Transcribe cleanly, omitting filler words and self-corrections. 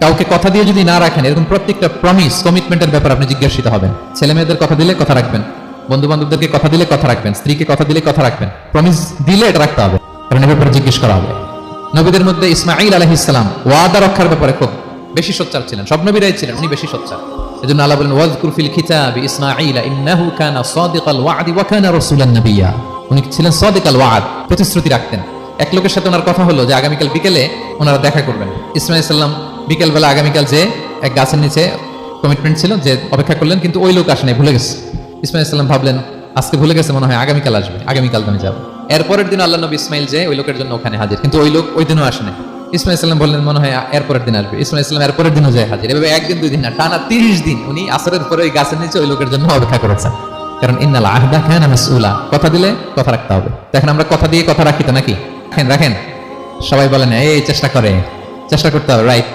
কাউকে কথা দিয়ে যদি না রাখেন, এরকম প্রত্যেকটা প্রমিস কমিটমেন্টের ব্যাপারে আপনি জিজ্ঞাসিত হবেন। ছেলে মেয়েদের কথা দিলে কথা রাখবেন, বন্ধু বান্ধবদেরকে কথা দিলে কথা রাখবেন, স্ত্রীকে কথা দিলে কথা রাখবেন। প্রমিস দিলে এটা রাখতে হবে, কারণ এর ব্যাপারে জিজ্ঞেস করা হবে। নবীদের মধ্যে ইসমাঈল আলাইহিস সালাম ওয়াদা রক্ষার ব্যাপারে খুব বেশি সোচ্চার ছিলেন। সব নবীরাই ছিলেন, উনি বেশি সোচ্চার। এজন্য আল্লাহ বলেন ওয়াজকুর ফিল কিতাবি ইসমাঈল ইন্নাহু কানা সাদিকাল ওয়াদি ওয়া কানা রাসূলান নাবিয়্যা। উনি ছিলেন সাদিকাল ওয়াদ, প্রতিশ্রুতি রাখতেন। এক লোকের সাথে ওনার কথা হলো যে আগামীকাল বিকেলে ওনারা দেখা করবেন। ইসমাঈল সাল্লাম বিকেলবেলা আগামীকাল যে এক গাছের নিচে কমিটমেন্ট ছিল যে অপেক্ষা করলেন, কিন্তু ওই লোক আসে নাই, ভুলে গেছে। ইসমাঈল সাল্লাম ভাবলেন আজকে ভুলে গেছে, মনে হয় আগামীকাল আসবে, আগামীকাল আমি যাবো। এরপরের দিন আল্লাহ নবী ইসমাইল যে ওই লোকের জন্য ওখানে হাজির, কিন্তু ওই লোক ওই দিনও আসে নাই। ইসমাইল সাল্লাম বললেন মনে হয় এরপরের দিন আসবে। ইসমাইল সাল্লাম এরপরের দিনও যায় হাজির। এভাবে একদিন দুই দিন না, টানা 30 দিন উনি আসরের পরে ওই গাছের নিচে ওই লোকের জন্য অপেক্ষা করেছেন। কারণ ইন্নাল আহদা কানা মাসউলা, কথা দিলে কথা রাখতে হবে। দেখেন আমরা কথা দিয়ে কথা রাখি তো নাকি? রাখেন রাখেন, সবাই বলেন এই চেষ্টা করতে হবে, রাইট?